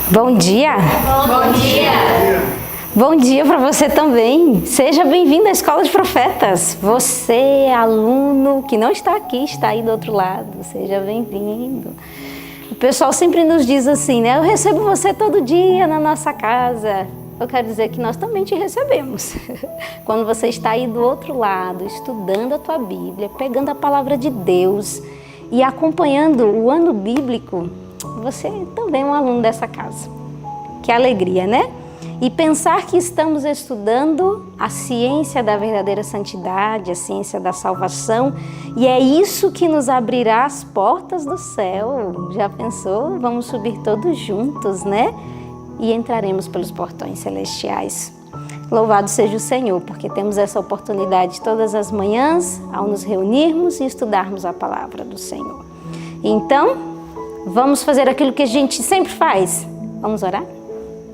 Bom dia! Bom dia! Bom dia para você também! Seja bem-vindo à Escola de Profetas! Você, aluno que não está aqui, está aí do outro lado, seja bem-vindo! O pessoal sempre nos diz assim, né? Eu recebo você todo dia na nossa casa. Eu quero dizer que nós também te recebemos. Quando você está aí do outro lado, estudando a tua Bíblia, pegando a palavra de Deus e acompanhando o ano bíblico, você também é um aluno dessa casa. Que alegria, né? E pensar que estamos estudando a ciência da verdadeira santidade, a ciência da salvação, e é isso que nos abrirá as portas do céu. Já pensou? Vamos subir todos juntos, né? E entraremos pelos portões celestiais. Louvado seja o Senhor, porque temos essa oportunidade todas as manhãs, ao nos reunirmos e estudarmos a palavra do Senhor. Então, vamos fazer aquilo que a gente sempre faz. Vamos orar?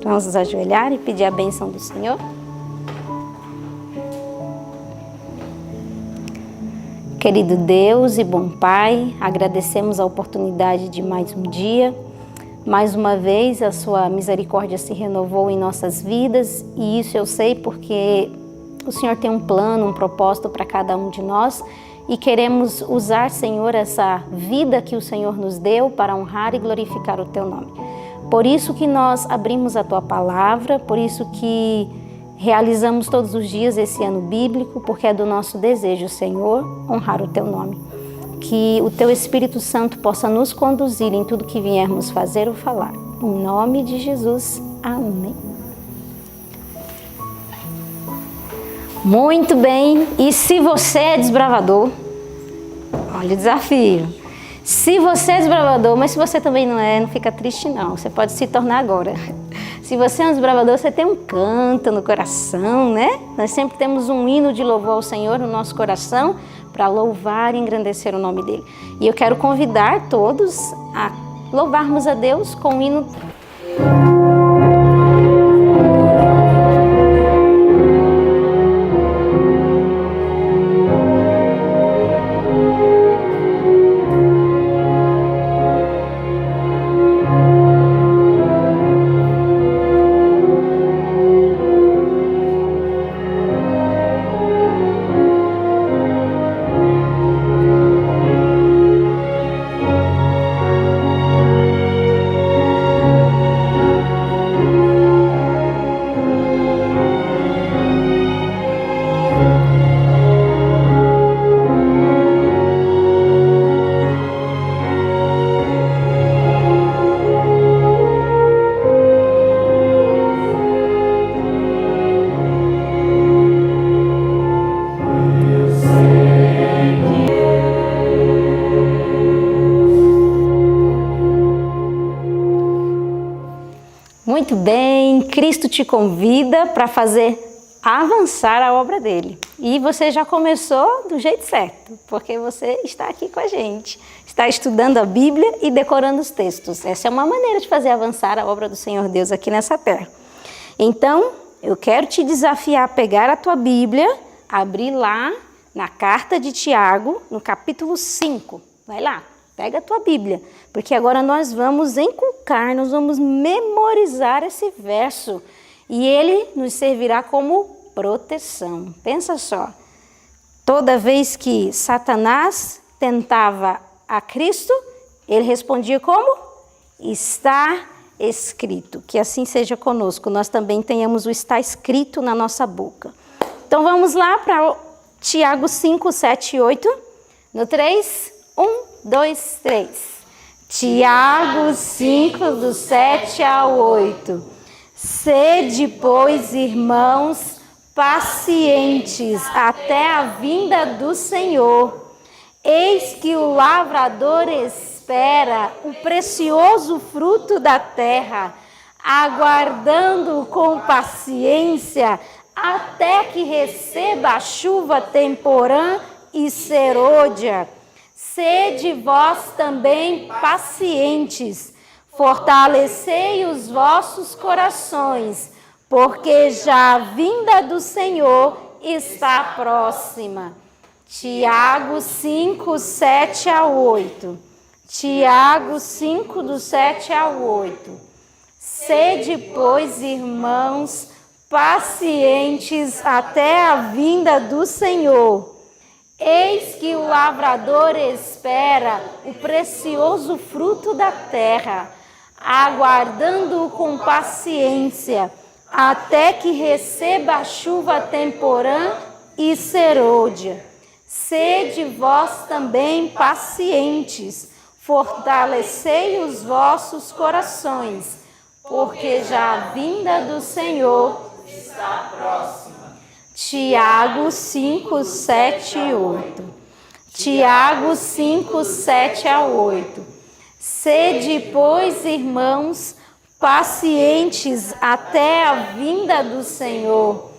Vamos nos ajoelhar e pedir a bênção do Senhor? Querido Deus e bom Pai, agradecemos a oportunidade de mais um dia. Mais uma vez a sua misericórdia se renovou em nossas vidas e isso eu sei porque o Senhor tem um plano, um propósito para cada um de nós e queremos usar, Senhor, essa vida que o Senhor nos deu para honrar e glorificar o Teu nome. Por isso que nós abrimos a Tua palavra, por isso que realizamos todos os dias esse ano bíblico, porque é do nosso desejo, Senhor, honrar o Teu nome. Que o Teu Espírito Santo possa nos conduzir em tudo que viermos fazer ou falar. Em nome de Jesus, amém. Muito bem, e se você é desbravador, olha o desafio. Se você é desbravador, mas se você também não é, não fica triste não, você pode se tornar agora. Se você é um desbravador, você tem um canto no coração, né? Nós sempre temos um hino de louvor ao Senhor no nosso coração, para louvar e engrandecer o nome dele. E eu quero convidar todos a louvarmos a Deus com o hino. Muito bem, Cristo te convida para fazer avançar a obra dele. E você já começou do jeito certo, porque você está aqui com a gente, está estudando a Bíblia e decorando os textos. Essa é uma maneira de fazer avançar a obra do Senhor Deus aqui nessa terra. Então, eu quero te desafiar a pegar a tua Bíblia, abrir lá na carta de Tiago, no capítulo 5. Vai lá. Pega a tua Bíblia, porque agora nós vamos inculcar, nós vamos memorizar esse verso e ele nos servirá como proteção. Pensa só, toda vez que Satanás tentava a Cristo, ele respondia como? Está escrito. Que assim seja conosco, nós também tenhamos o está escrito na nossa boca. Então vamos lá para Tiago 5, 7 e 8, no 3, 1, 2, 3. Tiago 5, do 7 ao 8. Sede, pois, irmãos, pacientes até a vinda do Senhor. Eis que o lavrador espera o precioso fruto da terra, aguardando com paciência até que receba a chuva temporã e serôdia. Sede vós também pacientes, fortalecei os vossos corações, porque já a vinda do Senhor está próxima. Tiago 5, 7 a 8. Tiago 5, do 7 ao 8. Sede, pois, irmãos, pacientes até a vinda do Senhor. Eis que o lavrador espera o precioso fruto da terra, aguardando-o com paciência, até que receba a chuva temporã e serôdia. Sede vós também pacientes, fortalecei os vossos corações, porque já a vinda do Senhor está próxima. Tiago 5, 7 e 8. Tiago 5, 7 a 8. Sede, pois, irmãos, pacientes até a vinda do Senhor.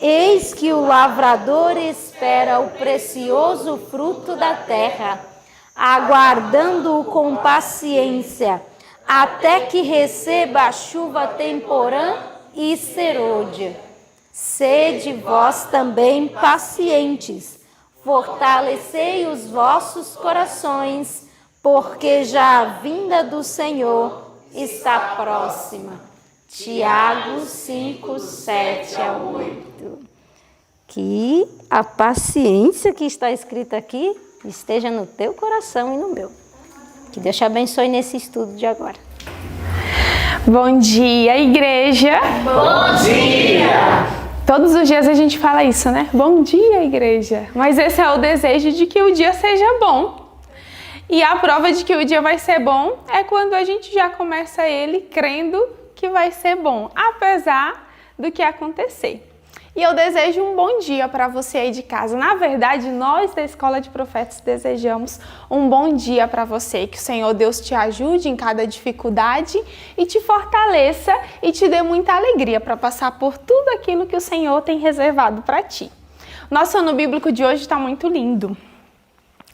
Eis que o lavrador espera o precioso fruto da terra, aguardando-o com paciência, até que receba a chuva temporã e serôdia. Sede vós também pacientes, fortalecei os vossos corações, porque já a vinda do Senhor está próxima. Tiago 5, 7 a 8. Que a paciência que está escrita aqui esteja no teu coração e no meu. Que Deus te abençoe nesse estudo de agora. Bom dia, igreja! Bom dia! Todos os dias a gente fala isso, né? Bom dia, igreja! Mas esse é o desejo de que o dia seja bom. E a prova de que o dia vai ser bom é quando a gente já começa ele crendo que vai ser bom, apesar do que acontecer. E eu desejo um bom dia para você aí de casa. Na verdade, nós da Escola de Profetas desejamos um bom dia para você. Que o Senhor Deus te ajude em cada dificuldade e te fortaleça e te dê muita alegria para passar por tudo aquilo que o Senhor tem reservado para ti. Nosso ano bíblico de hoje está muito lindo.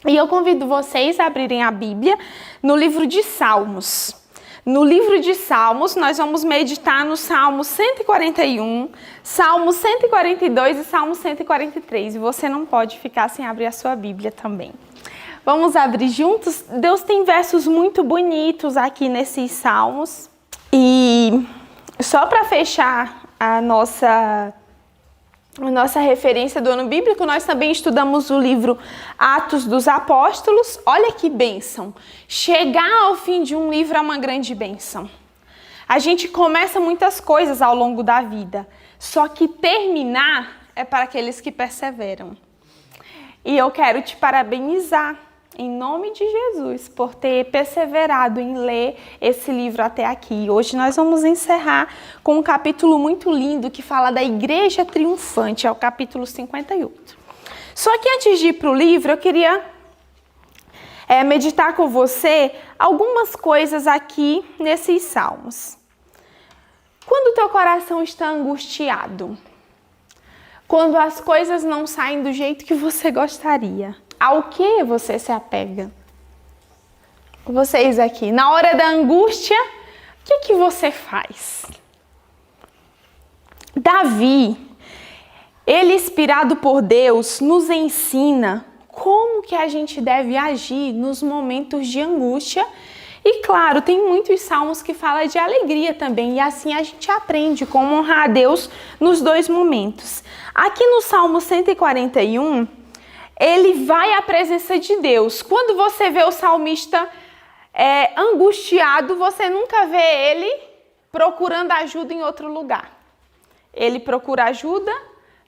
E eu convido vocês a abrirem a Bíblia no livro de Salmos. No livro de Salmos, nós vamos meditar no Salmo 141, Salmo 142 e Salmo 143. E você não pode ficar sem abrir a sua Bíblia também. Vamos abrir juntos? Deus tem versos muito bonitos aqui nesses Salmos. E só para fechar a nossa referência do ano bíblico, nós também estudamos o livro Atos dos Apóstolos. Olha que bênção! Chegar ao fim de um livro é uma grande bênção. A gente começa muitas coisas ao longo da vida, só que terminar é para aqueles que perseveram. E eu quero te parabenizar, em nome de Jesus, por ter perseverado em ler esse livro até aqui. Hoje nós vamos encerrar com um capítulo muito lindo que fala da Igreja Triunfante, é o capítulo 58. Só que antes de ir para o livro, eu queria meditar com você algumas coisas aqui nesses salmos. Quando o teu coração está angustiado, quando as coisas não saem do jeito que você gostaria, ao que você se apega? Vocês aqui, na hora da angústia, o que você faz? Davi, ele inspirado por Deus, nos ensina como que a gente deve agir nos momentos de angústia. E claro, tem muitos salmos que falam de alegria também, e assim a gente aprende como honrar a Deus nos dois momentos. Aqui no Salmo 141, ele vai à presença de Deus. Quando você vê o salmista angustiado, você nunca vê ele procurando ajuda em outro lugar. Ele procura ajuda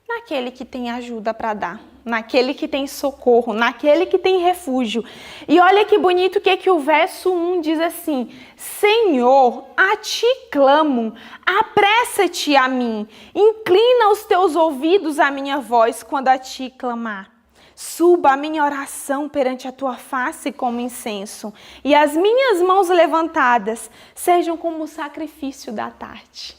naquele que tem ajuda para dar, naquele que tem socorro, naquele que tem refúgio. E olha que bonito que o verso 1 diz assim: Senhor, a ti clamo, apressa-te a mim, inclina os teus ouvidos à minha voz quando a ti clamar. Suba a minha oração perante a tua face como incenso, e as minhas mãos levantadas sejam como o sacrifício da tarde.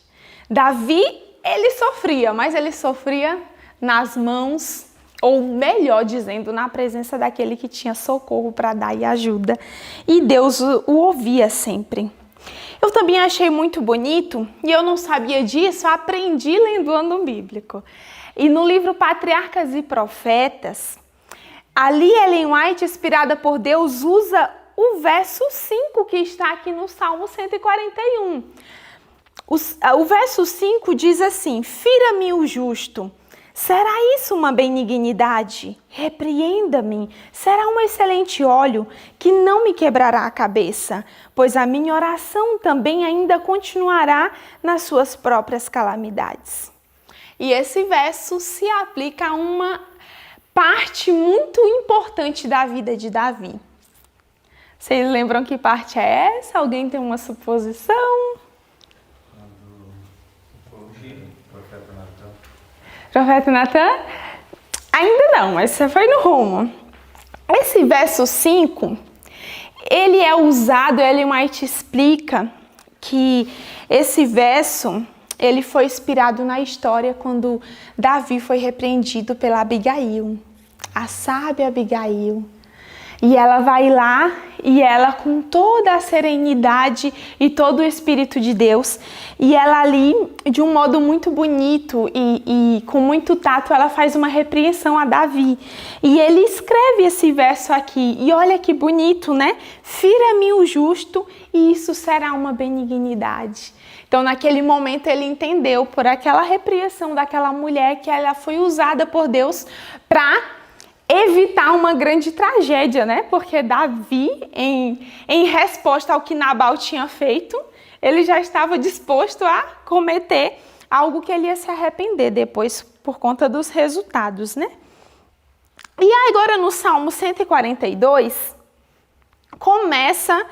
Davi, ele sofria, mas ele sofria nas mãos, ou melhor dizendo, na presença daquele que tinha socorro para dar e ajuda. E Deus o ouvia sempre. Eu também achei muito bonito, e eu não sabia disso, aprendi lendo o ano bíblico. E no livro Patriarcas e Profetas, ali Ellen White, inspirada por Deus, usa o verso 5 que está aqui no Salmo 141. O verso 5 diz assim: fira-me o justo. Será isso uma benignidade? Repreenda-me. Será um excelente óleo que não me quebrará a cabeça, pois a minha oração também ainda continuará nas suas próprias calamidades. E esse verso se aplica a uma parte muito importante da vida de Davi. Vocês lembram que parte é essa? Alguém tem uma suposição? Profeta Natan? Ainda não, mas você foi no rumo. Esse verso 5, ele é usado, Ellen White explica que esse verso, ele foi inspirado na história quando Davi foi repreendido pela Abigail, a sábia Abigail. E ela vai lá e ela, com toda a serenidade e todo o Espírito de Deus, e ela ali, de um modo muito bonito e com muito tato, ela faz uma repreensão a Davi. E ele escreve esse verso aqui, e olha que bonito, né? Fira-me o justo e isso será uma benignidade. Então, naquele momento, ele entendeu por aquela repreensão daquela mulher que ela foi usada por Deus para evitar uma grande tragédia, né? Porque Davi, em resposta ao que Nabal tinha feito, ele já estava disposto a cometer algo que ele ia se arrepender depois por conta dos resultados, né? E agora no Salmo 142, começa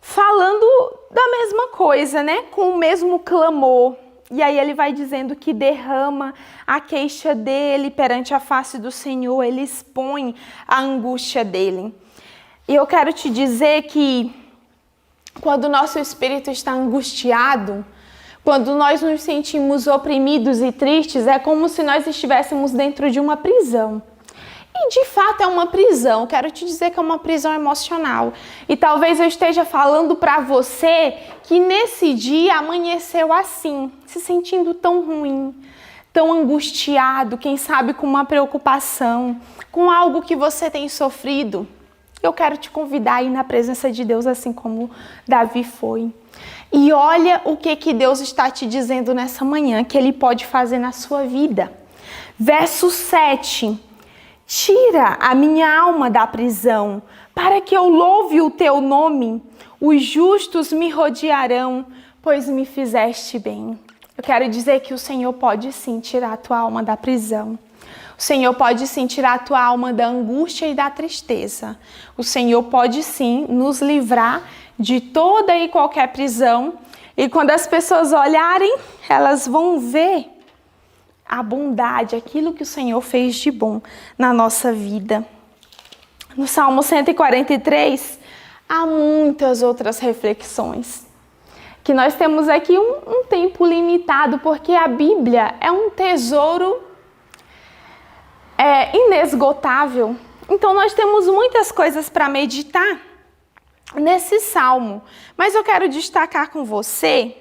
falando da mesma coisa, né? Com o mesmo clamor. E aí ele vai dizendo que derrama a queixa dele perante a face do Senhor, ele expõe a angústia dele. E eu quero te dizer que quando o nosso espírito está angustiado, quando nós nos sentimos oprimidos e tristes, é como se nós estivéssemos dentro de uma prisão. E de fato é uma prisão, quero te dizer que é uma prisão emocional. E talvez eu esteja falando para você que nesse dia amanheceu assim, se sentindo tão ruim, tão angustiado, quem sabe com uma preocupação, com algo que você tem sofrido. Eu quero te convidar a ir na presença de Deus assim como Davi foi. E olha o que Deus está te dizendo nessa manhã, que Ele pode fazer na sua vida. Verso 7. Tira a minha alma da prisão, para que eu louve o teu nome. Os justos me rodearão, pois me fizeste bem. Eu quero dizer que o Senhor pode sim tirar a tua alma da prisão. O Senhor pode sim tirar a tua alma da angústia e da tristeza. O Senhor pode sim nos livrar de toda e qualquer prisão. E quando as pessoas olharem, elas vão ver a bondade, aquilo que o Senhor fez de bom na nossa vida. No Salmo 143, há muitas outras reflexões. Que nós temos aqui um tempo limitado, porque a Bíblia é um tesouro inesgotável. Então nós temos muitas coisas para meditar nesse Salmo. Mas eu quero destacar com você,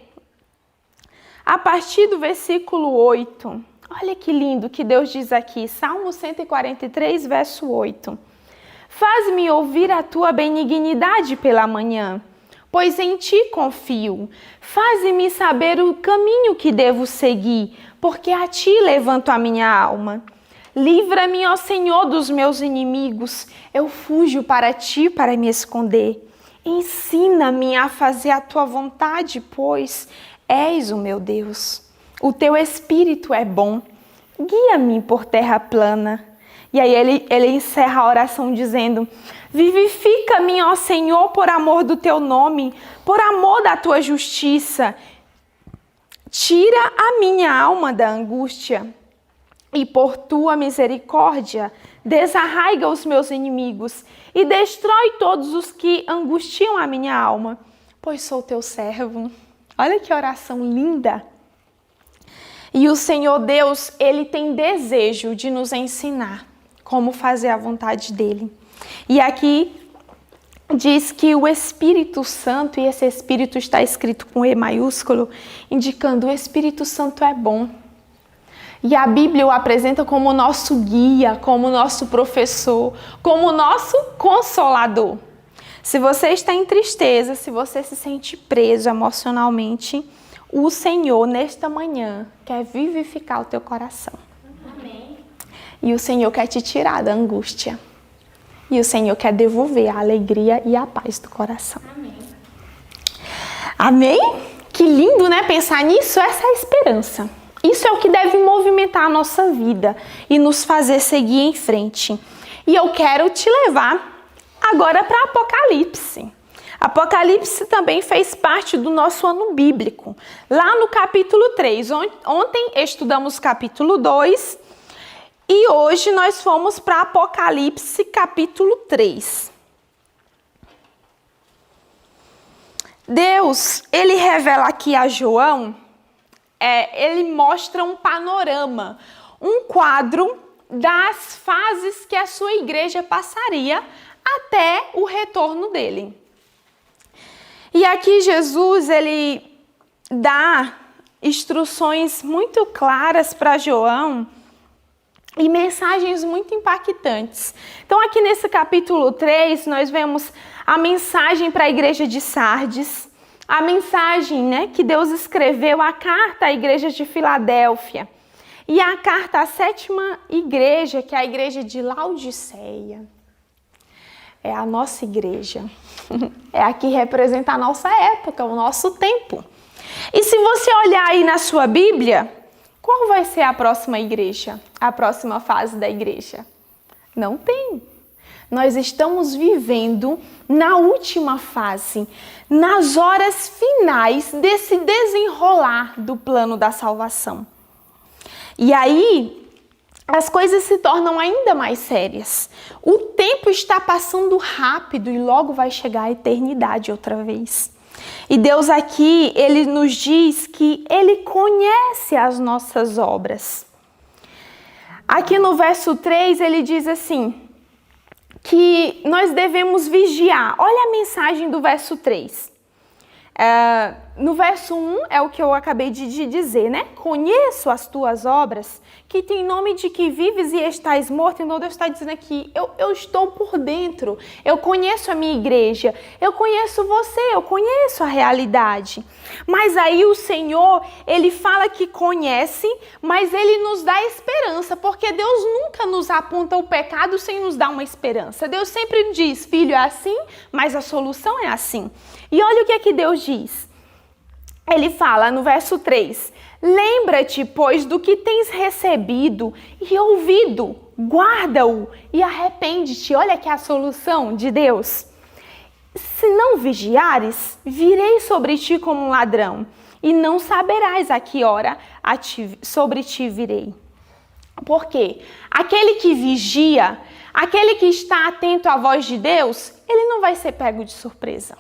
a partir do versículo 8, olha que lindo que Deus diz aqui, Salmo 143, verso 8. Faz-me ouvir a tua benignidade pela manhã, pois em ti confio. Faze-me saber o caminho que devo seguir, porque a ti levanto a minha alma. Livra-me, ó Senhor, dos meus inimigos. Eu fujo para ti para me esconder. Ensina-me a fazer a tua vontade, pois és o meu Deus. O teu espírito é bom, guia-me por terra plana. E aí ele encerra a oração dizendo: vivifica-me, ó Senhor, por amor do teu nome, por amor da tua justiça. Tira a minha alma da angústia e por tua misericórdia desarraiga os meus inimigos e destrói todos os que angustiam a minha alma, pois sou teu servo. Olha que oração linda! E o Senhor Deus, Ele tem desejo de nos ensinar como fazer a vontade dEle. E aqui diz que o Espírito Santo, e esse Espírito está escrito com E maiúsculo, indicando o Espírito Santo é bom. E a Bíblia o apresenta como nosso guia, como nosso professor, como nosso consolador. Se você está em tristeza, se você se sente preso emocionalmente, O Senhor, nesta manhã, quer vivificar o teu coração. Amém. E o Senhor quer te tirar da angústia. E o Senhor quer devolver a alegria e a paz do coração. Amém. Amém? Que lindo, né? Pensar nisso. Essa é a esperança. Isso é o que deve movimentar a nossa vida e nos fazer seguir em frente. E eu quero te levar agora para Apocalipse. Apocalipse também fez parte do nosso ano bíblico. Lá no capítulo 3. Ontem estudamos o capítulo 2 e hoje nós fomos para Apocalipse capítulo 3. Deus, ele revela aqui a João, ele mostra um panorama, um quadro das fases que a sua igreja passaria até o retorno dele. E aqui Jesus, ele dá instruções muito claras para João e mensagens muito impactantes. Então aqui nesse capítulo 3, nós vemos a mensagem para a igreja de Sardes, a mensagem, né, que Deus escreveu, a carta à igreja de Filadélfia e a carta à 7ª igreja, que é a igreja de Laodiceia. É a nossa igreja. É a que representa a nossa época, o nosso tempo. E se você olhar aí na sua Bíblia, qual vai ser a próxima igreja? A próxima fase da igreja? Não tem. Nós estamos vivendo na última fase, nas horas finais desse desenrolar do plano da salvação. E aí, as coisas se tornam ainda mais sérias. O tempo está passando rápido e logo vai chegar a eternidade outra vez. E Deus aqui, ele nos diz que ele conhece as nossas obras. Aqui no verso 3, ele diz assim, que nós devemos vigiar. Olha a mensagem do verso 3. No verso 1 é o que eu acabei de dizer, né? Conheço as tuas obras, que tem nome de que vives e estás morto. Então Deus está dizendo aqui, eu estou por dentro, eu conheço a minha igreja, eu conheço você, eu conheço a realidade. Mas aí o Senhor, ele fala que conhece, mas ele nos dá esperança, porque Deus nunca nos aponta o pecado sem nos dar uma esperança. Deus sempre diz, filho, é assim, mas a solução é assim. E olha o que é que Deus diz. Ele fala no verso 3, lembra-te, pois, do que tens recebido e ouvido, guarda-o e arrepende-te. Olha que é a solução de Deus. Se não vigiares, virei sobre ti como um ladrão, e não saberás a que hora sobre ti virei. Por quê? Aquele que vigia, aquele que está atento à voz de Deus, ele não vai ser pego de surpresa.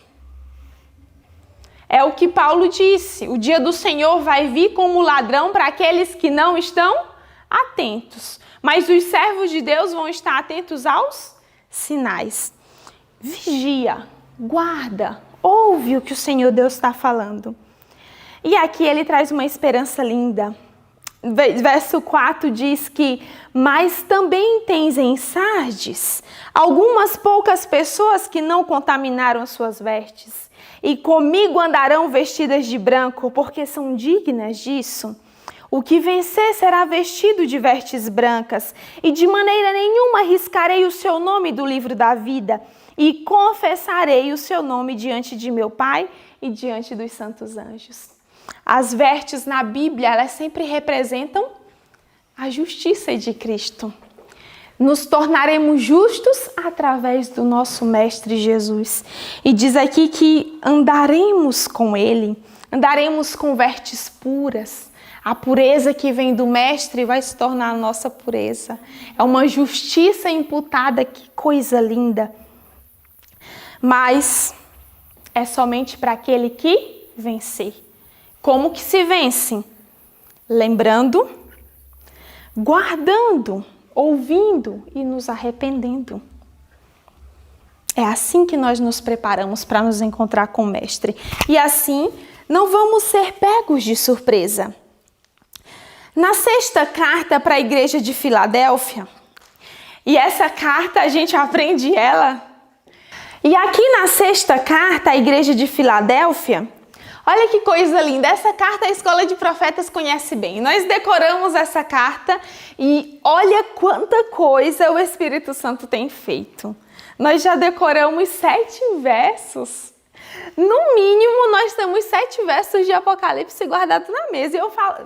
É o que Paulo disse, o dia do Senhor vai vir como ladrão para aqueles que não estão atentos. Mas os servos de Deus vão estar atentos aos sinais. Vigia, guarda, ouve o que o Senhor Deus está falando. E aqui ele traz uma esperança linda. Verso 4 diz que, mas também tens em Sardes algumas poucas pessoas que não contaminaram suas vestes. E comigo andarão vestidas de branco, porque são dignas disso. O que vencer será vestido de vestes brancas, e de maneira nenhuma riscarei o seu nome do livro da vida, e confessarei o seu nome diante de meu Pai e diante dos santos anjos. As vestes na Bíblia, elas sempre representam a justiça de Cristo. Nos tornaremos justos através do nosso Mestre Jesus. E diz aqui que andaremos com Ele, andaremos com vestes puras. A pureza que vem do Mestre vai se tornar a nossa pureza. É uma justiça imputada, que coisa linda. Mas é somente para aquele que vencer. Como que se vence? Lembrando, guardando, ouvindo e nos arrependendo. É assim que nós nos preparamos para nos encontrar com o Mestre. E assim, não vamos ser pegos de surpresa. Na 6ª carta para a igreja de Filadélfia, e essa carta a gente aprende ela. E aqui na 6ª carta à igreja de Filadélfia, Olha que coisa linda, essa carta a Escola de Profetas conhece bem. Nós decoramos essa carta e olha quanta coisa o Espírito Santo tem feito. Nós já decoramos 7 versos. No mínimo, nós temos 7 versos de Apocalipse guardados na mesa,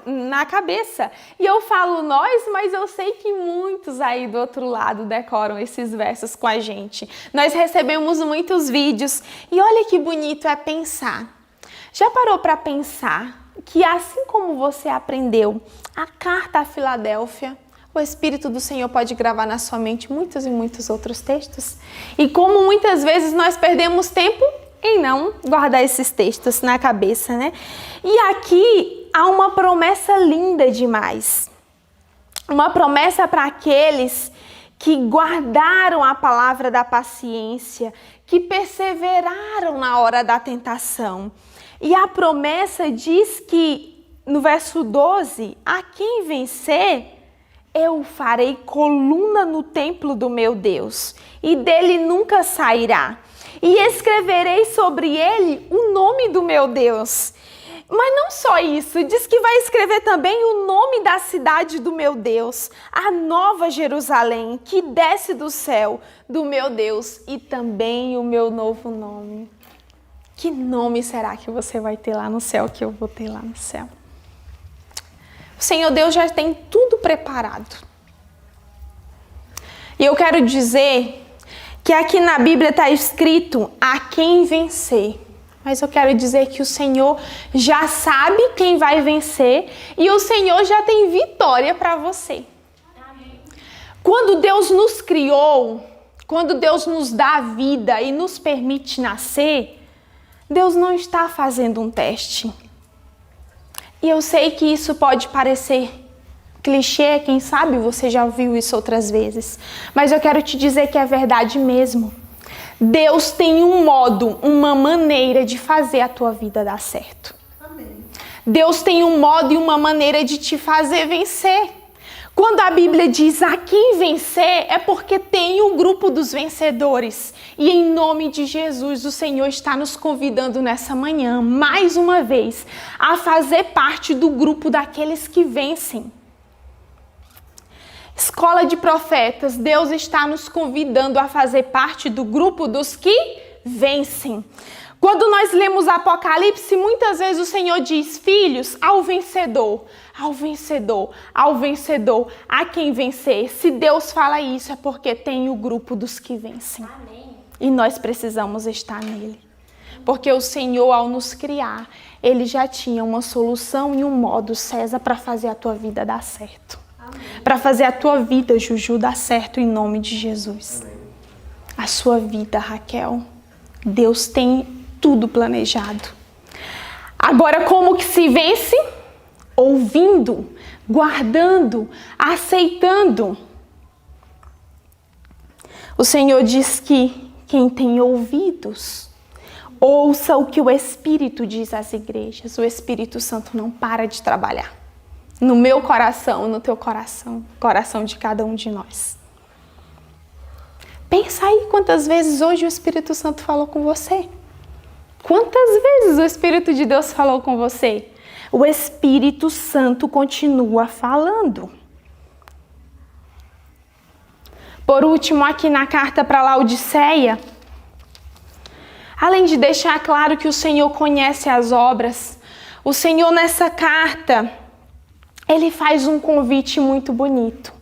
na cabeça. E eu falo nós, mas eu sei que muitos aí do outro lado decoram esses versos com a gente. Nós recebemos muitos vídeos e olha que bonito é pensar. Já parou para pensar que assim como você aprendeu a carta à Filadélfia, o Espírito do Senhor pode gravar na sua mente muitos e muitos outros textos? E como muitas vezes nós perdemos tempo em não guardar esses textos na cabeça, né? E aqui há uma promessa linda demais. Uma promessa para aqueles que guardaram a palavra da paciência, que perseveraram na hora da tentação. E a promessa diz que, no verso 12, a quem vencer, eu farei coluna no templo do meu Deus, e dele nunca sairá. E escreverei sobre ele o nome do meu Deus. Mas não só isso, diz que vai escrever também o nome da cidade do meu Deus, a nova Jerusalém, que desce do céu do meu Deus, e também o meu novo nome. Que nome será que você vai ter lá no céu, que eu vou ter lá no céu? O Senhor Deus já tem tudo preparado. E eu quero dizer que aqui na Bíblia está escrito a quem vencer. Mas eu quero dizer que o Senhor já sabe quem vai vencer e o Senhor já tem vitória para você. Amém. Quando Deus nos criou, quando Deus nos dá vida e nos permite nascer, Deus não está fazendo um teste. E eu sei que isso pode parecer clichê, quem sabe você já ouviu isso outras vezes. Mas eu quero te dizer que é verdade mesmo. Deus tem um modo, uma maneira de fazer a tua vida dar certo. Amém. Deus tem um modo e uma maneira de te fazer vencer. Quando a Bíblia diz a quem vencer, é porque tem um grupo dos vencedores. E em nome de Jesus, o Senhor está nos convidando nessa manhã, mais uma vez, a fazer parte do grupo daqueles que vencem. Escola de Profetas, Deus está nos convidando a fazer parte do grupo dos que vencem. Quando nós lemos Apocalipse, muitas vezes o Senhor diz, filhos, ao vencedor, ao vencedor, ao vencedor, a quem vencer. Se Deus fala isso, é porque tem o grupo dos que vencem. Amém. E nós precisamos estar nele. Porque o Senhor, ao nos criar, Ele já tinha uma solução e um modo, César, para fazer a tua vida dar certo. Para fazer a tua vida, Juju, dar certo em nome de Jesus. Amém. A sua vida, Raquel, Deus tem tudo planejado. Agora, como que se vence? Ouvindo, guardando, aceitando. O Senhor diz que quem tem ouvidos, ouça o que o Espírito diz às igrejas. O Espírito Santo não para de trabalhar. No meu coração, no teu coração, coração de cada um de nós. Pensa aí quantas vezes hoje o Espírito Santo falou com você. Quantas vezes o Espírito de Deus falou com você? O Espírito Santo continua falando. Por último, aqui na carta para Laodiceia, além de deixar claro que o Senhor conhece as obras, o Senhor nessa carta, Ele faz um convite muito bonito.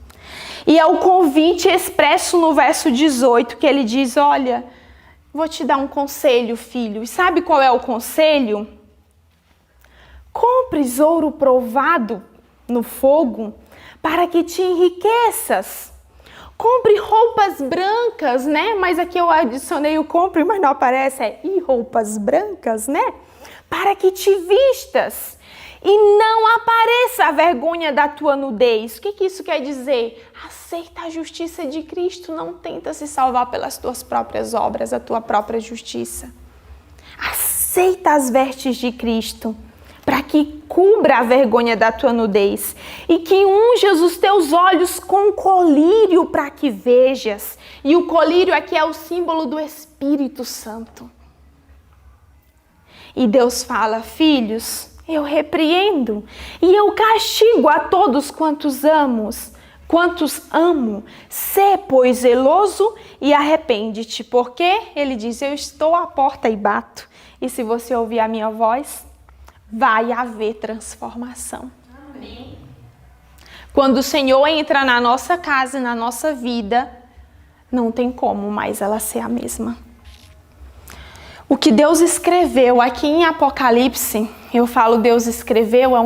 E é o convite expresso no verso 18, que ele diz, olha, vou te dar um conselho, filho. E sabe qual é o conselho? Compres ouro provado no fogo para que te enriqueças. Compre roupas brancas, né? Mas aqui eu adicionei o compre, mas não aparece. E roupas brancas, né? Para que te vistas. E não apareça a vergonha da tua nudez. O que isso quer dizer? Aceita a justiça de Cristo. Não tenta se salvar pelas tuas próprias obras, a tua própria justiça. Aceita as vestes de Cristo, para que cubra a vergonha da tua nudez. E que unjas os teus olhos com colírio para que vejas. E o colírio aqui é o símbolo do Espírito Santo. E Deus fala: filhos, eu repreendo e eu castigo a todos quantos amo. Sê, pois, zeloso e arrepende-te. Porque ele diz: eu estou à porta e bato. E se você ouvir a minha voz, vai haver transformação. Amém. Quando o Senhor entra na nossa casa e na nossa vida, não tem como mais ela ser a mesma. O que Deus escreveu aqui em Apocalipse, eu falo Deus escreveu, é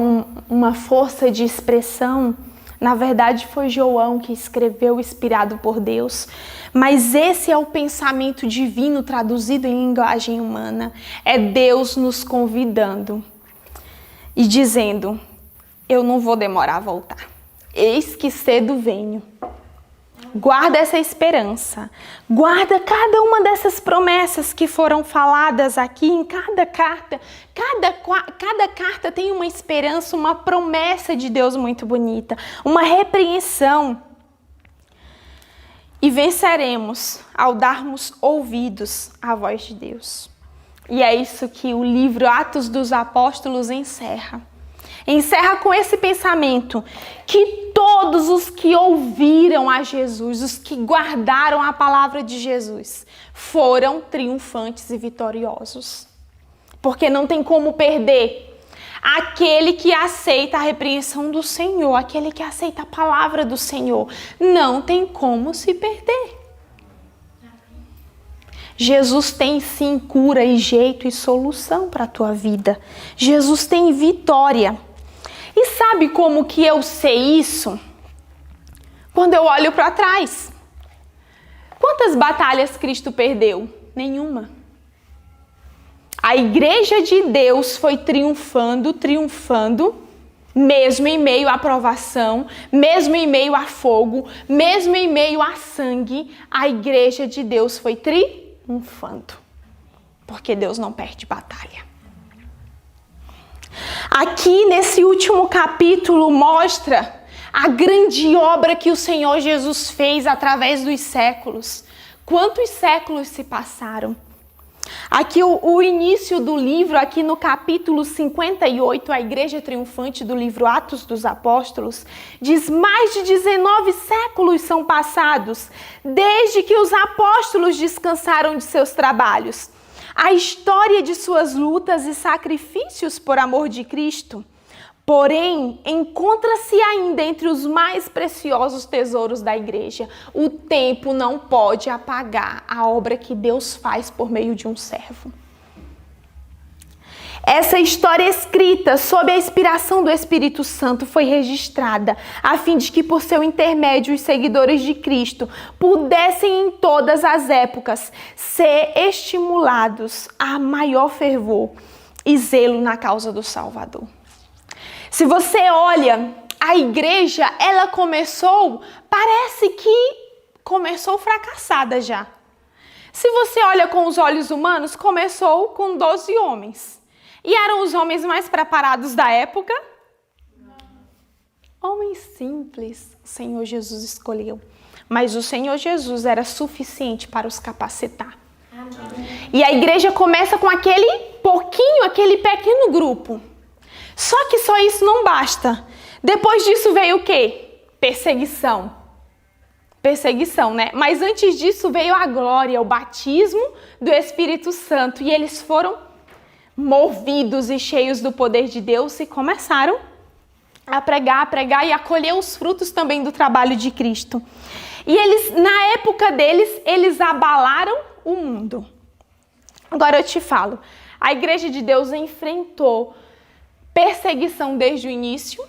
uma força de expressão. Na verdade foi João que escreveu, inspirado por Deus. Mas esse é o pensamento divino traduzido em linguagem humana. É Deus nos convidando e dizendo: eu não vou demorar a voltar. Eis que cedo venho. Guarda essa esperança, guarda cada uma dessas promessas que foram faladas aqui em cada carta. Cada carta tem uma esperança, uma promessa de Deus muito bonita, uma repreensão. E venceremos ao darmos ouvidos à voz de Deus. E é isso que o livro Atos dos Apóstolos encerra. Encerra com esse pensamento, que todos os que ouviram a Jesus, os que guardaram a palavra de Jesus, foram triunfantes e vitoriosos. Porque não tem como perder aquele que aceita a repreensão do Senhor, aquele que aceita a palavra do Senhor. Não tem como se perder. Jesus tem sim cura e jeito e solução para a tua vida. Jesus tem vitória. E sabe como que eu sei isso? Quando eu olho para trás. Quantas batalhas Cristo perdeu? Nenhuma. A igreja de Deus foi triunfando, mesmo em meio à provação, mesmo em meio a fogo, mesmo em meio a sangue, a igreja de Deus foi triunfando. Porque Deus não perde batalha. Aqui nesse último capítulo mostra a grande obra que o Senhor Jesus fez através dos séculos. Quantos séculos se passaram? Aqui o início do livro, aqui no capítulo 58, a igreja triunfante do livro Atos dos Apóstolos, diz: mais de 19 séculos são passados desde que os apóstolos descansaram de seus trabalhos. A história de suas lutas e sacrifícios por amor de Cristo, porém, encontra-se ainda entre os mais preciosos tesouros da igreja. O tempo não pode apagar a obra que Deus faz por meio de um servo. Essa história escrita sob a inspiração do Espírito Santo foi registrada a fim de que por seu intermédio os seguidores de Cristo pudessem em todas as épocas ser estimulados a maior fervor e zelo na causa do Salvador. Se você olha, a igreja, ela parece que começou fracassada já. Se você olha com os olhos humanos, começou com 12 homens. E eram os homens mais preparados da época? Não. Homens simples, o Senhor Jesus escolheu. Mas o Senhor Jesus era suficiente para os capacitar. Amém. E a igreja começa com aquele pequeno grupo. Só que só isso não basta. Depois disso veio o quê? Perseguição, né? Mas antes disso veio a glória, o batismo do Espírito Santo. E eles foram movidos e cheios do poder de Deus e começaram a pregar e a colher os frutos também do trabalho de Cristo. E eles, na época deles, eles abalaram o mundo. Agora eu te falo, a igreja de Deus enfrentou perseguição desde o início,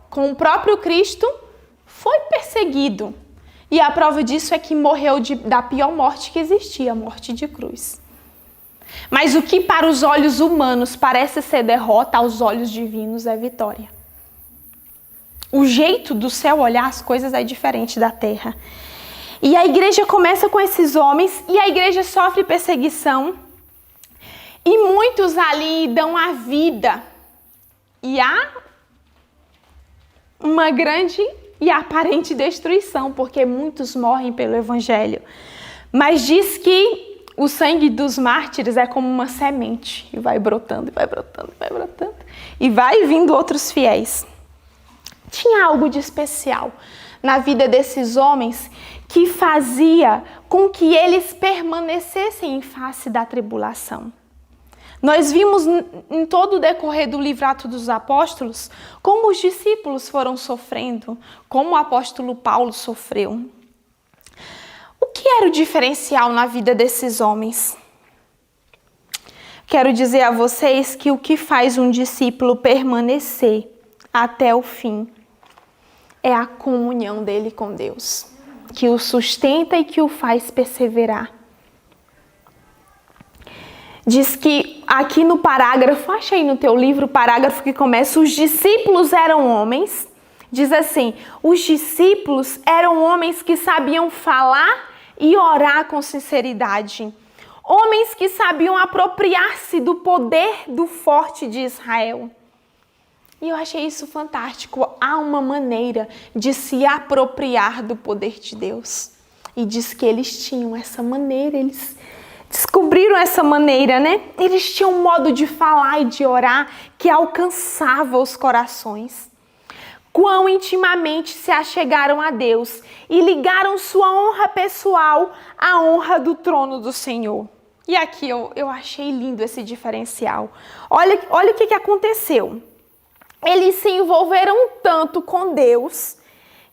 com o próprio Cristo, foi perseguido. E a prova disso é que morreu da pior morte que existia, a morte de cruz. Mas o que para os olhos humanos parece ser derrota, aos olhos divinos é vitória. O jeito do céu olhar as coisas é diferente da terra. E a igreja começa com esses homens e a igreja sofre perseguição. E muitos ali dão a vida. E há uma grande e aparente destruição, porque muitos morrem pelo evangelho. Mas diz que o sangue dos mártires é como uma semente, e vai brotando, e vai brotando, e vai brotando, e vai vindo outros fiéis. Tinha algo de especial na vida desses homens que fazia com que eles permanecessem em face da tribulação. Nós vimos em todo o decorrer do livro Atos dos Apóstolos como os discípulos foram sofrendo, como o apóstolo Paulo sofreu. O que era o diferencial na vida desses homens? Quero dizer a vocês que o que faz um discípulo permanecer até o fim é a comunhão dele com Deus, que o sustenta e que o faz perseverar. Diz que aqui no parágrafo, acha aí no teu livro o parágrafo que começa, os discípulos eram homens. Diz assim, os discípulos eram homens que sabiam falar e orar com sinceridade. Homens que sabiam apropriar-se do poder do forte de Israel. E eu achei isso fantástico. Há uma maneira de se apropriar do poder de Deus. E diz que eles tinham essa maneira, eles descobriram essa maneira, né? Eles tinham um modo de falar e de orar que alcançava os corações. Quão intimamente se achegaram a Deus e ligaram sua honra pessoal à honra do trono do Senhor. E aqui eu achei lindo esse diferencial. Olha o que aconteceu. Eles se envolveram tanto com Deus,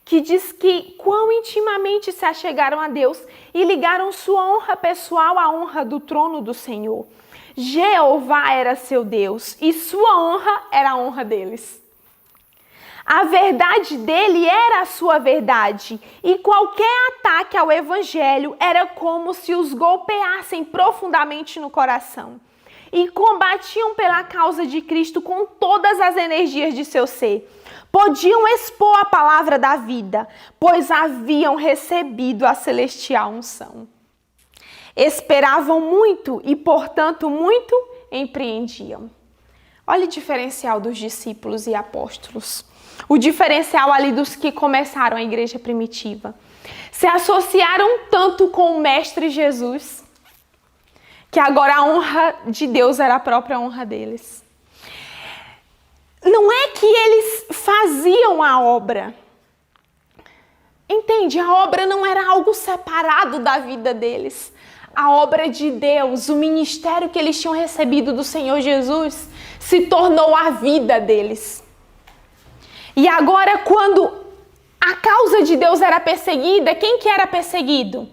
que diz que quão intimamente se achegaram a Deus e ligaram sua honra pessoal à honra do trono do Senhor. Jeová era seu Deus e sua honra era a honra deles. A verdade dele era a sua verdade e qualquer ataque ao evangelho era como se os golpeassem profundamente no coração. E combatiam pela causa de Cristo com todas as energias de seu ser. Podiam expor a palavra da vida, pois haviam recebido a celestial unção. Esperavam muito e, portanto, muito empreendiam. Olha o diferencial dos discípulos e apóstolos. O diferencial ali dos que começaram a igreja primitiva. Se associaram tanto com o Mestre Jesus, que agora a honra de Deus era a própria honra deles. Não é que eles faziam a obra. Entende? A obra não era algo separado da vida deles. A obra de Deus, o ministério que eles tinham recebido do Senhor Jesus, se tornou a vida deles. E agora, quando a causa de Deus era perseguida, quem que era perseguido?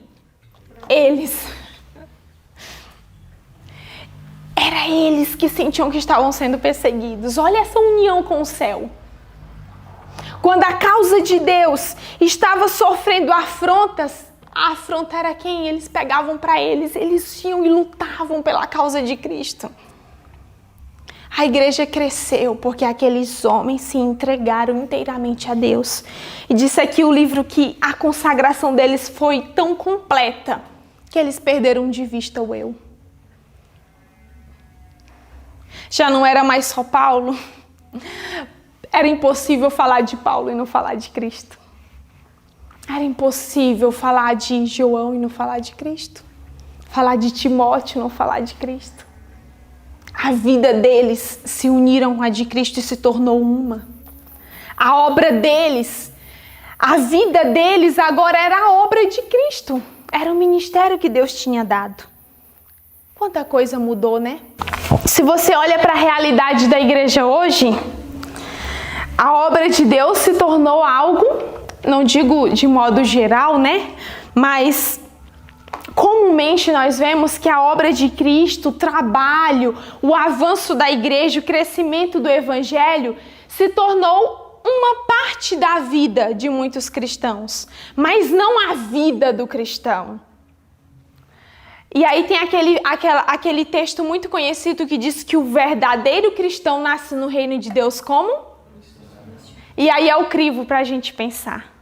Eles. Era eles que sentiam que estavam sendo perseguidos. Olha essa união com o céu. Quando a causa de Deus estava sofrendo afrontas, a afronta era quem? Eles pegavam para eles iam e lutavam pela causa de Cristo. A igreja cresceu porque aqueles homens se entregaram inteiramente a Deus. E disse aqui o livro que a consagração deles foi tão completa que eles perderam de vista o eu. Já não era mais só Paulo. Era impossível falar de Paulo e não falar de Cristo. Era impossível falar de João e não falar de Cristo. Falar de Timóteo e não falar de Cristo. A vida deles se uniram a de Cristo e se tornou uma. A obra deles, a vida deles agora era a obra de Cristo. Era o ministério que Deus tinha dado. Quanta coisa mudou, né? Se você olha para a realidade da igreja hoje, a obra de Deus se tornou algo, não digo de modo geral, né? Mas comumente nós vemos que a obra de Cristo, o trabalho, o avanço da igreja, o crescimento do evangelho se tornou uma parte da vida de muitos cristãos, mas não a vida do cristão. E aí tem aquele texto muito conhecido que diz que o verdadeiro cristão nasce no reino de Deus como? E aí é o crivo para a gente pensar.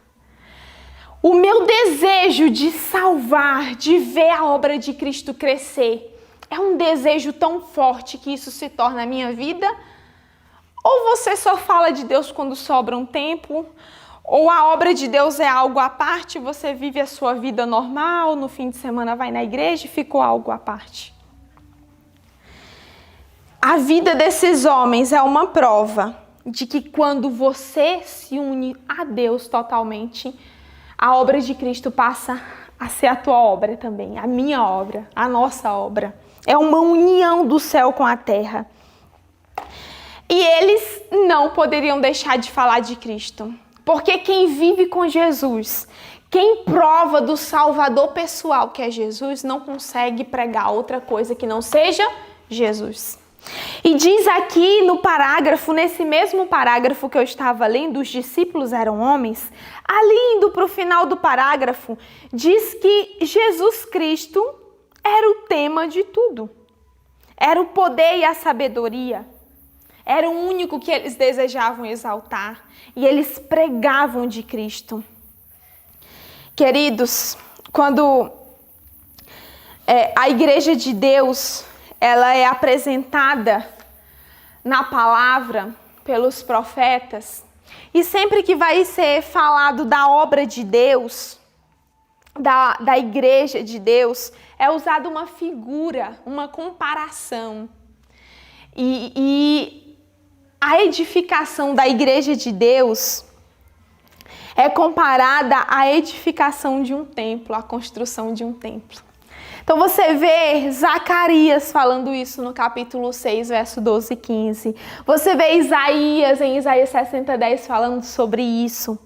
O meu desejo de salvar, de ver a obra de Cristo crescer, é um desejo tão forte que isso se torna a minha vida? Ou você só fala de Deus quando sobra um tempo? Ou a obra de Deus é algo à parte, você vive a sua vida normal, no fim de semana vai na igreja e ficou algo à parte. A vida desses homens é uma prova de que quando você se une a Deus totalmente, a obra de Cristo passa a ser a tua obra também, a minha obra, a nossa obra. É uma união do céu com a terra. E eles não poderiam deixar de falar de Cristo. Porque quem vive com Jesus, quem prova do Salvador pessoal que é Jesus, não consegue pregar outra coisa que não seja Jesus. E diz aqui no parágrafo, nesse mesmo parágrafo que eu estava lendo, os discípulos eram homens, ali indo para o final do parágrafo, diz que Jesus Cristo era o tema de tudo. Era o poder e a sabedoria. Era o único que eles desejavam exaltar. E eles pregavam de Cristo. Queridos, quando a igreja de Deus, ela é apresentada na palavra pelos profetas, e sempre que vai ser falado da obra de Deus, da igreja de Deus, é usada uma figura, uma comparação. E a edificação da igreja de Deus é comparada à edificação de um templo, à construção de um templo. Então você vê Zacarias falando isso no capítulo 6, verso 12 e 15. Você vê Isaías, em Isaías 60:10, falando sobre isso.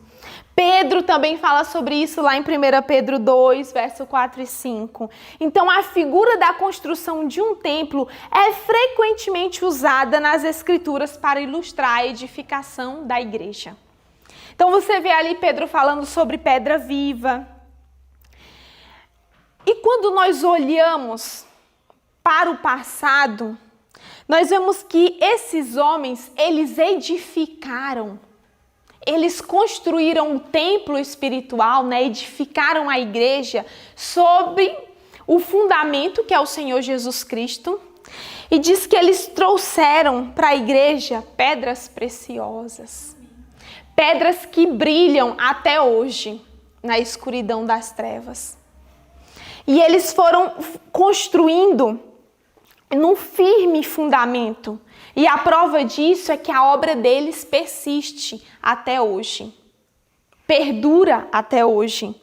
Pedro também fala sobre isso lá em 1 Pedro 2, verso 4 e 5. Então, a figura da construção de um templo é frequentemente usada nas Escrituras para ilustrar a edificação da igreja. Então, você vê ali Pedro falando sobre pedra viva. E quando nós olhamos para o passado, nós vemos que esses homens, eles edificaram. Eles construíram um templo espiritual, né? Edificaram a igreja sobre o fundamento que é o Senhor Jesus Cristo. E diz que eles trouxeram para a igreja pedras preciosas. Pedras que brilham até hoje na escuridão das trevas. E eles foram construindo num firme fundamento. E a prova disso é que a obra deles persiste até hoje. Perdura até hoje.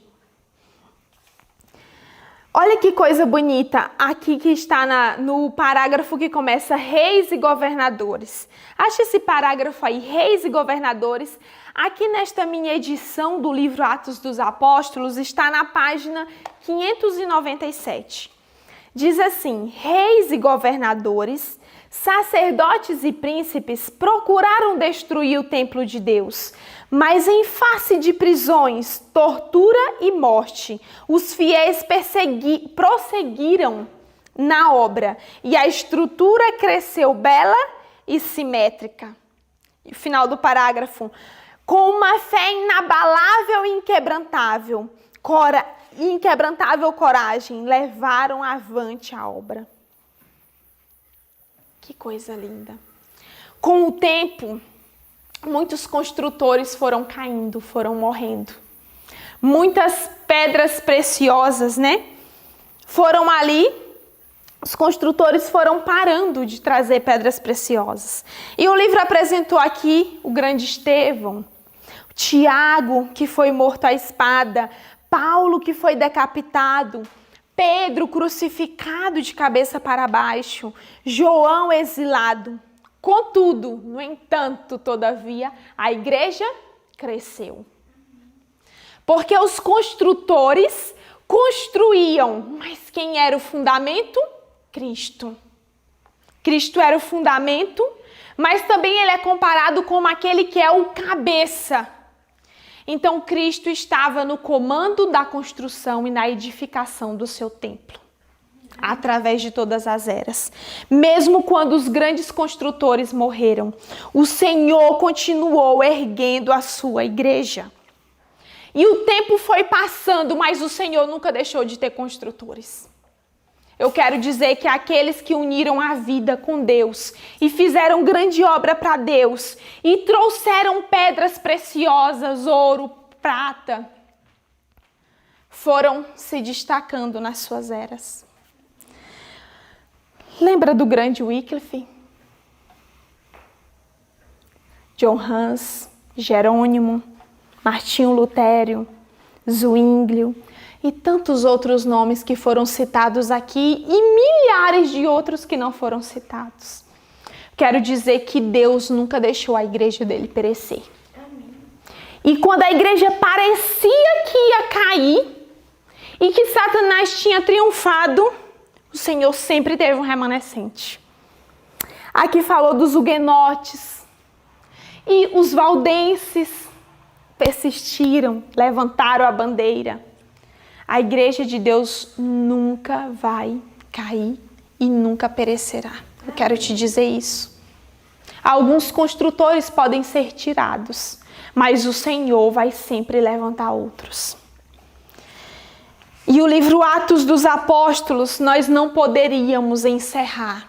Olha que coisa bonita aqui que está no parágrafo que começa reis e governadores. Acha esse parágrafo aí, reis e governadores. Aqui nesta minha edição do livro Atos dos Apóstolos está na página 597. Diz assim: reis e governadores, sacerdotes e príncipes procuraram destruir o templo de Deus, mas em face de prisões, tortura e morte, os fiéis prosseguiram na obra e a estrutura cresceu bela e simétrica. E o final do parágrafo: com uma fé inabalável e inquebrantável coragem, levaram avante a obra. Que coisa linda. Com o tempo, muitos construtores foram caindo, foram morrendo. Muitas pedras preciosas, né? Foram ali, os construtores foram parando de trazer pedras preciosas. E o livro apresentou aqui o grande Estevão, Tiago, que foi morto à espada, Paulo, que foi decapitado, Pedro crucificado de cabeça para baixo, João exilado. Contudo, no entanto, todavia, a igreja cresceu. Porque os construtores construíam, mas quem era o fundamento? Cristo. Cristo era o fundamento, mas também ele é comparado como aquele que é o cabeça. Então, Cristo estava no comando da construção e na edificação do seu templo, através de todas as eras. Mesmo quando os grandes construtores morreram, o Senhor continuou erguendo a sua igreja. E o tempo foi passando, mas o Senhor nunca deixou de ter construtores. Eu quero dizer que aqueles que uniram a vida com Deus e fizeram grande obra para Deus e trouxeram pedras preciosas, ouro, prata, foram se destacando nas suas eras. Lembra do grande Wycliffe? John Hus, Jerônimo, Martinho Lutério, Zwinglio e tantos outros nomes que foram citados aqui e milhares de outros que não foram citados. Quero dizer que Deus nunca deixou a igreja dele perecer. Amém. E quando a igreja parecia que ia cair e que Satanás tinha triunfado, o Senhor sempre teve um remanescente. Aqui falou dos huguenotes e os valdenses persistiram, levantaram a bandeira. A igreja de Deus nunca vai cair e nunca perecerá. Eu quero te dizer isso. Alguns construtores podem ser tirados, mas o Senhor vai sempre levantar outros. E o livro Atos dos Apóstolos nós não poderíamos encerrar,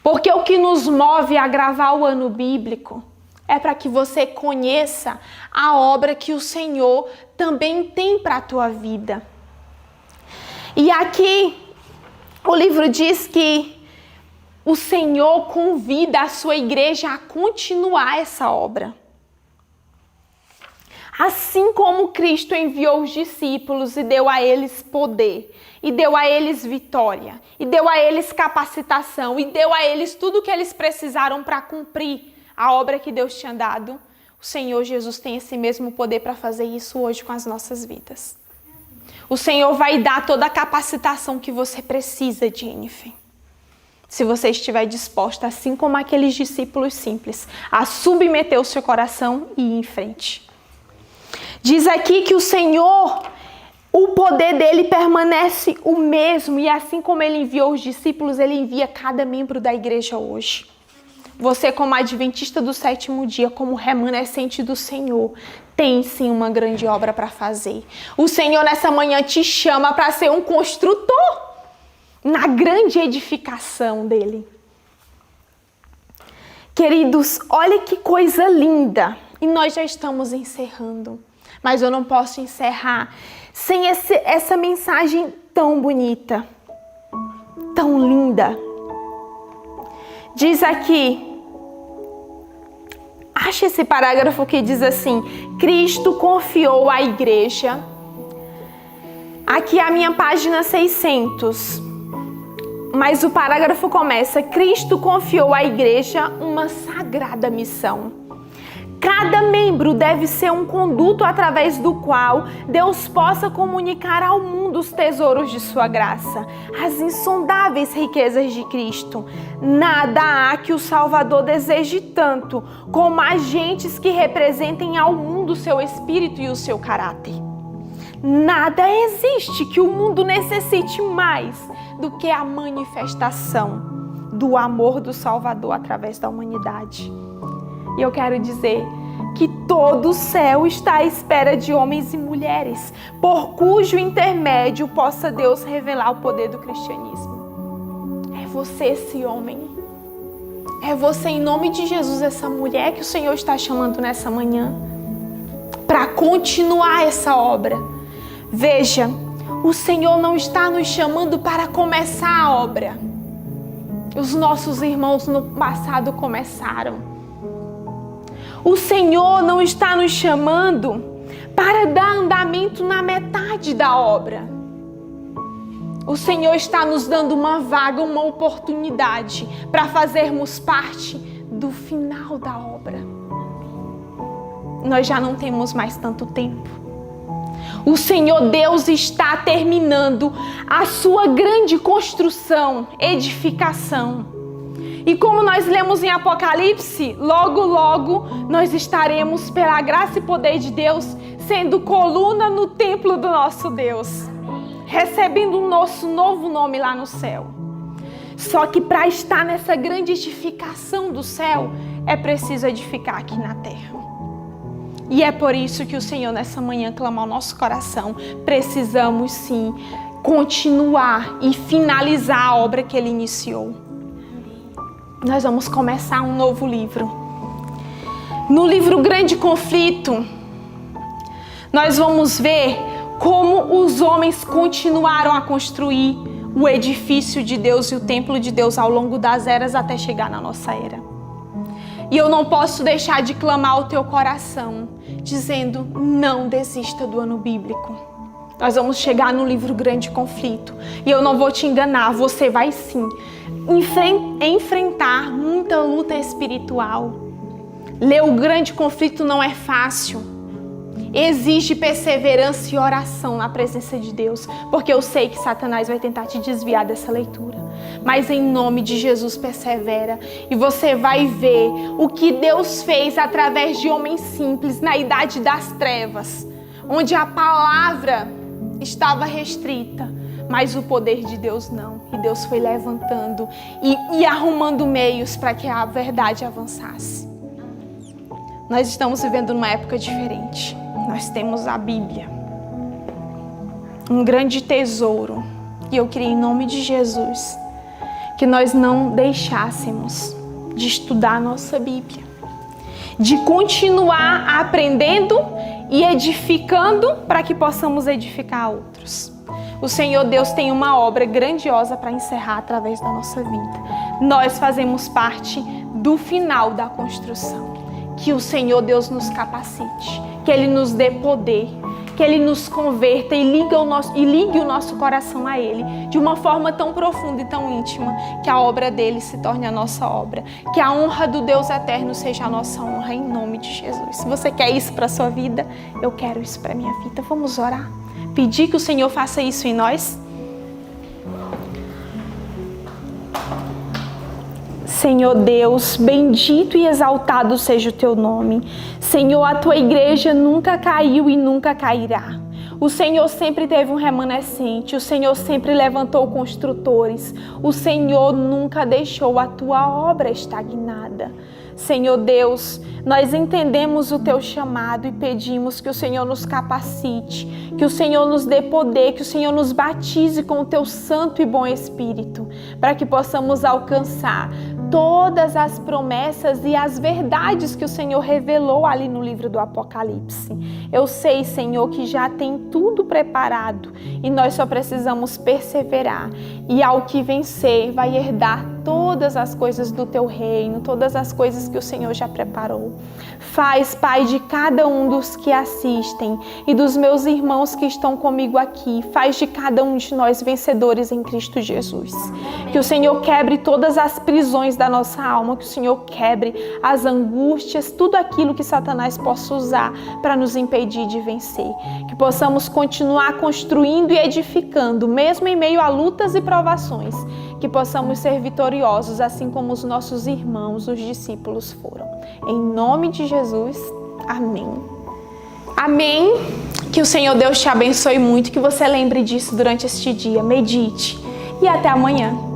porque o que nos move a gravar o ano bíblico é para que você conheça a obra que o Senhor também tem para a tua vida. E aqui o livro diz que o Senhor convida a sua igreja a continuar essa obra. Assim como Cristo enviou os discípulos e deu a eles poder, e deu a eles vitória, e deu a eles capacitação, e deu a eles tudo o que eles precisaram para cumprir a obra que Deus tinha dado, o Senhor Jesus tem esse mesmo poder para fazer isso hoje com as nossas vidas. O Senhor vai dar toda a capacitação que você precisa, Jennifer. Se você estiver disposta, assim como aqueles discípulos simples, a submeter o seu coração e ir em frente. Diz aqui que o Senhor, o poder dele permanece o mesmo, e assim como ele enviou os discípulos, ele envia cada membro da igreja hoje. Você, como adventista do sétimo dia, como remanescente do Senhor, tem sim uma grande obra para fazer. O Senhor nessa manhã te chama para ser um construtor na grande edificação dele. Queridos, olha que coisa linda. E nós já estamos encerrando. Mas eu não posso encerrar sem essa mensagem tão bonita, tão linda. Diz aqui, acha esse parágrafo que diz assim: Cristo confiou à igreja. Aqui é a minha página 600. Mas o parágrafo começa: Cristo confiou à igreja uma sagrada missão. Cada membro deve ser um conduto através do qual Deus possa comunicar ao mundo os tesouros de sua graça, as insondáveis riquezas de Cristo. Nada há que o Salvador deseje tanto como agentes que representem ao mundo o seu espírito e o seu caráter. Nada existe que o mundo necessite mais do que a manifestação do amor do Salvador através da humanidade. E eu quero dizer que todo o céu está à espera de homens e mulheres, por cujo intermédio possa Deus revelar o poder do cristianismo. É você esse homem. É você, em nome de Jesus, essa mulher que o Senhor está chamando nessa manhã, para continuar essa obra. Veja, o Senhor não está nos chamando para começar a obra. Os nossos irmãos no passado começaram. O Senhor não está nos chamando para dar andamento na metade da obra. O Senhor está nos dando uma vaga, uma oportunidade para fazermos parte do final da obra. Nós já não temos mais tanto tempo. O Senhor Deus está terminando a sua grande construção, edificação. E como nós lemos em Apocalipse, logo, logo nós estaremos, pela graça e poder de Deus, sendo coluna no templo do nosso Deus, recebendo o nosso novo nome lá no céu. Só que para estar nessa grande edificação do céu, é preciso edificar aqui na terra. E é por isso que o Senhor nessa manhã clama ao nosso coração: precisamos sim continuar e finalizar a obra que Ele iniciou. Nós vamos começar um novo livro. No livro Grande Conflito, nós vamos ver como os homens continuaram a construir o edifício de Deus e o templo de Deus ao longo das eras até chegar na nossa era. E eu não posso deixar de clamar ao teu coração, dizendo, não desista do ano bíblico. Nós vamos chegar no livro Grande Conflito. E eu não vou te enganar, você vai sim enfrentar muita luta espiritual. Ler o Grande Conflito não é fácil. Exige perseverança e oração na presença de Deus, porque eu sei que Satanás vai tentar te desviar dessa leitura. Mas em nome de Jesus, persevera e você vai ver o que Deus fez através de homens simples na idade das trevas, onde a palavra estava restrita, mas o poder de Deus não. E Deus foi levantando e arrumando meios para que a verdade avançasse. Nós estamos vivendo numa época diferente. Nós temos a Bíblia, um grande tesouro. E eu queria, em nome de Jesus, que nós não deixássemos de estudar a nossa Bíblia, de continuar aprendendo e edificando para que possamos edificar outros. O Senhor Deus tem uma obra grandiosa para encerrar através da nossa vida. Nós fazemos parte do final da construção. Que o Senhor Deus nos capacite, que Ele nos dê poder, que Ele nos converta e ligue o nosso coração a Ele de uma forma tão profunda e tão íntima, que a obra dEle se torne a nossa obra, que a honra do Deus eterno seja a nossa honra, em nome de Jesus. Se você quer isso para a sua vida, eu quero isso para a minha vida. Vamos orar, pedir que o Senhor faça isso em nós. Senhor Deus, bendito e exaltado seja o teu nome. Senhor, a tua igreja nunca caiu e nunca cairá. O Senhor sempre teve um remanescente, o Senhor sempre levantou construtores, o Senhor nunca deixou a tua obra estagnada. Senhor Deus, nós entendemos o teu chamado e pedimos que o Senhor nos capacite, que o Senhor nos dê poder, que o Senhor nos batize com o teu santo e bom Espírito, para que possamos alcançar todas as promessas e as verdades que o Senhor revelou ali no livro do Apocalipse. Eu sei, Senhor, que já tem tudo preparado e nós só precisamos perseverar. E ao que vencer, vai herdar todas as coisas do teu reino, todas as coisas que o Senhor já preparou. Faz, Pai, de cada um dos que assistem e dos meus irmãos que estão comigo aqui, faz de cada um de nós vencedores em Cristo Jesus. Que o Senhor quebre todas as prisões da nossa alma, que o Senhor quebre as angústias, tudo aquilo que Satanás possa usar para nos impedir de vencer. Que possamos continuar construindo e edificando, mesmo em meio a lutas e provações, que possamos ser vitoriosos, assim como os nossos irmãos, os discípulos foram. Em nome de Jesus, amém. Amém. Que o Senhor Deus te abençoe muito, que você lembre disso durante este dia. Medite e até amanhã.